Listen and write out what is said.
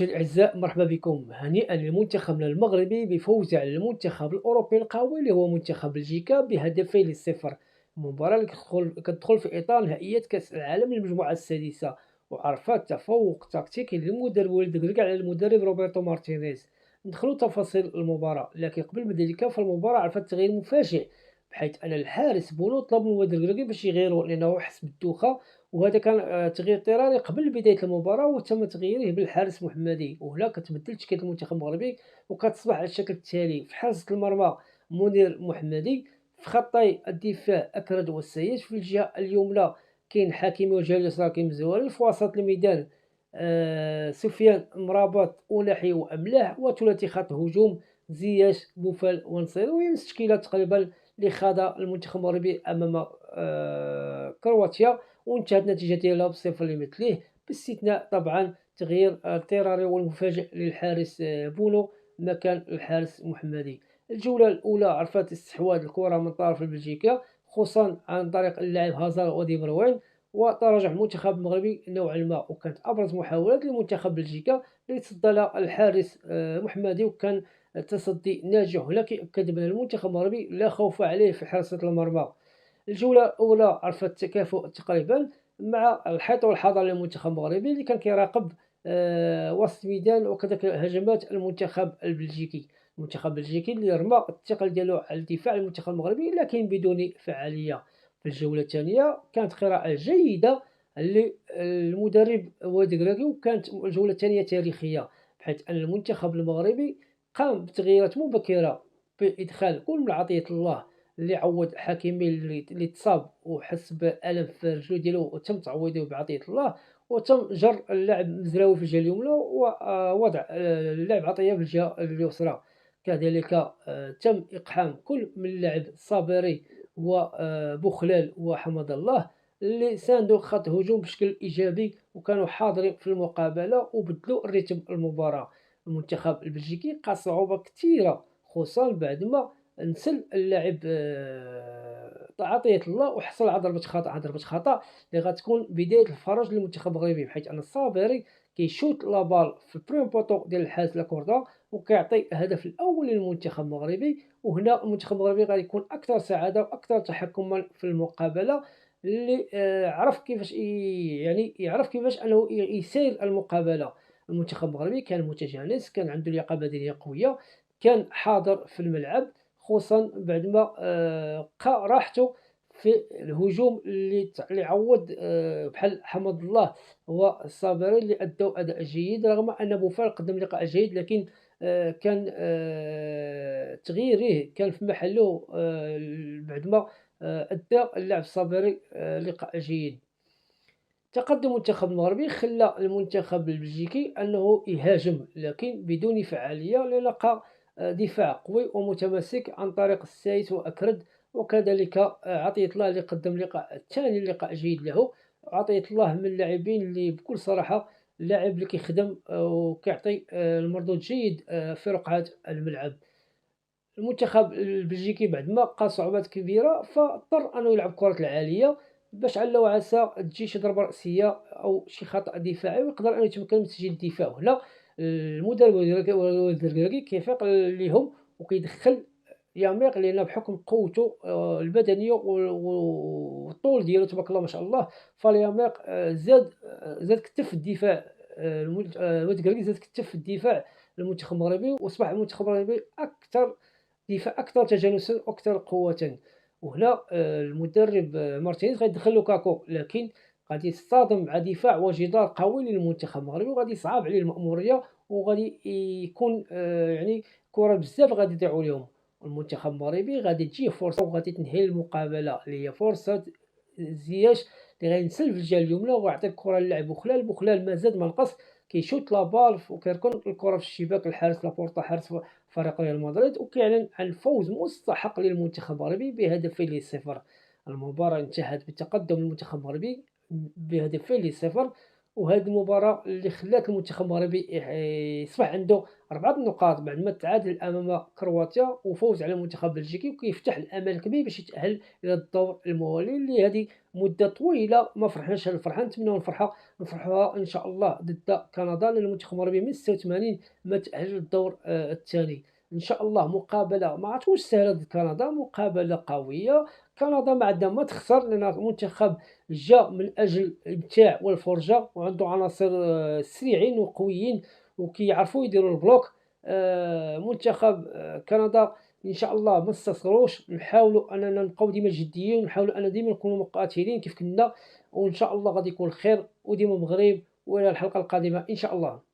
المشاهدين الأعزاء، مرحبا بكم. هنيئا لمنتخبنا المغربي بفوزه على المنتخب الأوروبي القوي اللي هو منتخب بلجيكا بهدفين للصفر. المباراة اللي كتدخل في إطار نهائيات كأس العالم للمجموعة السادسة، وعرفت تفوق تكتيكي للمدرب وليد ركراكي على المدرب روبرتو مارتينيز. ندخلوا تفاصيل المباراة، لكن قبل من ذلك فالمباراة عرفت تغيير مفاجئ، بحيث أن الحارس بونو طلب من وليد ركراكي باش يغيرو لأنه حس بالدوخة، وهذا كان تغيير اضطراري قبل بداية المباراة، وتم تغييره بالحارس محمدي. وهنا كتبدل تشكيلة المنتخب المغربي وكتصبح على الشكل التالي: في حراسة المرمى منير محمدي، في خطي الدفاع أكرد والسيد، في الجهة اليمنى كاين حكيمي والجهة اليسرى كاين مزواري، في وسط الميدان سفيان مرابط ونحي وأملاح، وثلاثي خط هجوم زياش بوفال ونصير. وهي نفس التشكيلة تقريبا اللي خاضها المنتخب المغربي أمام كرواتيا، وانتهت النتيجة ديالها بصفر لمثله، باستثناء طبعا تغيير اضطراري والمفاجئ للحارس بونو مكان الحارس محمدي. الجولة الأولى عرفت استحواذ الكرة من طرف بلجيكا، خصوصا عن طريق اللاعب هازار ودي بروين، وتراجع المنتخب المغربي نوعا ما، وكانت أبرز محاولات لمنتخب بلجيكا ليتصدى الحارس محمدي، وكان تصدي ناجح. ولكن أكد بأن المنتخب المغربي لا خوف عليه في حراسة المرمى. الجولة الأولى عرفت تكافؤ تقريبا مع الحيط والحذر للمنتخب المغربي اللي كان كيراقب وسط الميدان وكذلك هجمات المنتخب البلجيكي. المنتخب البلجيكي اللي رمى الثقل ديالو على الدفاع المنتخب المغربي لكن بدون فعالية. في الجولة الثانية كانت قراءة جيدة للمدرب وليد ركراكي، وكانت الجولة الثانية تاريخية، بحيث أن المنتخب المغربي قام بتغييرات مبكرة بإدخال كل من عطية الله اللي عوض حكيمي اللي تصاب وحس بألم في رجلو ديالو، وتم تعويضه بعطية الله، وتم جر اللاعب مزراوي في الجهة اليمنى ووضع اللاعب عطية في الجهة اليسرى. كذلك تم إقحام كل من اللاعب صابري وبوخلال وحمد الله اللي ساندوا خط هجوم بشكل إيجابي وكانوا حاضرين في المقابلة وبدلوا الريتم المباراة. المنتخب البلجيكي لقى صعوبة كثيرة، خصوصا بعد ما نسل اللاعب عطية الله وحصل على ضربة خطأ اللي غتكون بداية الفرج للمنتخب المغربي، بحيث أن الصابري كيشوت لابال في البريم بوطو ديال الحارس لاكوردا وكيعطي الهدف الأول للمنتخب المغربي. وهنا المنتخب المغربي غادي يكون أكثر سعادة وأكثر تحكما في المقابلة، اللي عرف كيفاش يعني يعرف كيفاش أنه يسير المقابلة. المنتخب المغربي كان متجانس، كان عنده لياقة بدنية قوية، كان حاضر في الملعب، خصوصا بعد ما لقى راحته في الهجوم اللي عوض بحال حمد الله والصابري اللي أدوا أداء جيد، رغم أن بوفال قدم لقاء جيد، لكن كان تغييره كان في محله بعد ما أدى اللاعب الصابري لقاء جيد. تقدم المنتخب المغربي خلى المنتخب البلجيكي أنه يهاجم لكن بدون فعالية، للقى دفاع قوي ومتماسك عن طريق السايس وأكرد، وكذلك عطية الله اللي قدم لقاء ثاني لقاء جيد له. عطية الله من اللاعبين اللي بكل صراحة لاعب اللي كيخدم وكيعطي المردود جيد في رقعة الملعب. المنتخب البلجيكي بعد ما لقى صعوبات كبيرة فاضطر أنه يلعب كرة العالية باش عل وعسى تجي شي ضربة رأسية أو شي خطأ دفاعي ويقدر أن يتمكن من تسجيل الدفاع. وهنا المدرب وليد ركراكي كيفيق ليهم وكيدخل ياميق، لأن بحكم قوته البدنية والطول ديالو تبارك الله ما شاء الله، فالياميق زاد كتف في الدفاع. وليد ركراكي زاد كتف في الدفاع المنتخب المغربي، وأصبح المنتخب المغربي دفاع أكثر تجانسا وأكثر قوة. وهنا المدرب مارتينيز غيدخل لوكاكو، لكن غادي يصطدم مع دفاع وجدار قوي للمنتخب المغربي، وغادي يصعب عليه المأمورية، وغادي يكون يعني كرة بزاف غادي يضيعوا لهم. المنتخب المغربي غادي تجيه فرصة وغادي تنهي المقابلة، اللي هي فرصة زياش اللي غينسل في الجهة اليمنى وغيعطي الكرة للاعب بوخلال ما زاد ما نقص، كيشوت لابال وكيركن الكرة في الشباك الحارس لابورتا حارس فريق ريال مدريد، وكيعلن عن فوز مستحق للمنتخب المغربي بهدفين لصفر. المباراة انتهت بتقدم المنتخب المغربي بهدفين لصفر، وهذه المباراة اللي خلات المنتخب المغربي يصبح عنده 4 النقاط بعد ما تعادل أمام كرواتيا وفوز على المنتخب البلجيكي، وكيفتح الأمل الكبير باش يتأهل إلى الدور الموالي اللي هذه مدة طويلة ما فرحناش هاد الفرحة. نتمناو نفرحوها إن شاء الله ضد كندا، لأن المنتخب المغربي من 86 ما تأهلش للدور الثاني. إن شاء الله مقابلة ما عرفتوش سهلة ضد كندا، مقابلة قوية. كندا ما عندها ما تخسر، لأن منتخب جا من أجل الإمتاع والفرجة، وعنده عناصر سريعين وقويين وكيعرفوا يديروا البلوك. منتخب كندا ان شاء الله ما نستصغروش، نحاولوا اننا نبقاو ديما جديين، ونحاولوا ان ديما نكونوا مقاتلين كيف كنا، وان شاء الله غادي يكون خير وديما مغرب. والى الحلقة القادمة ان شاء الله.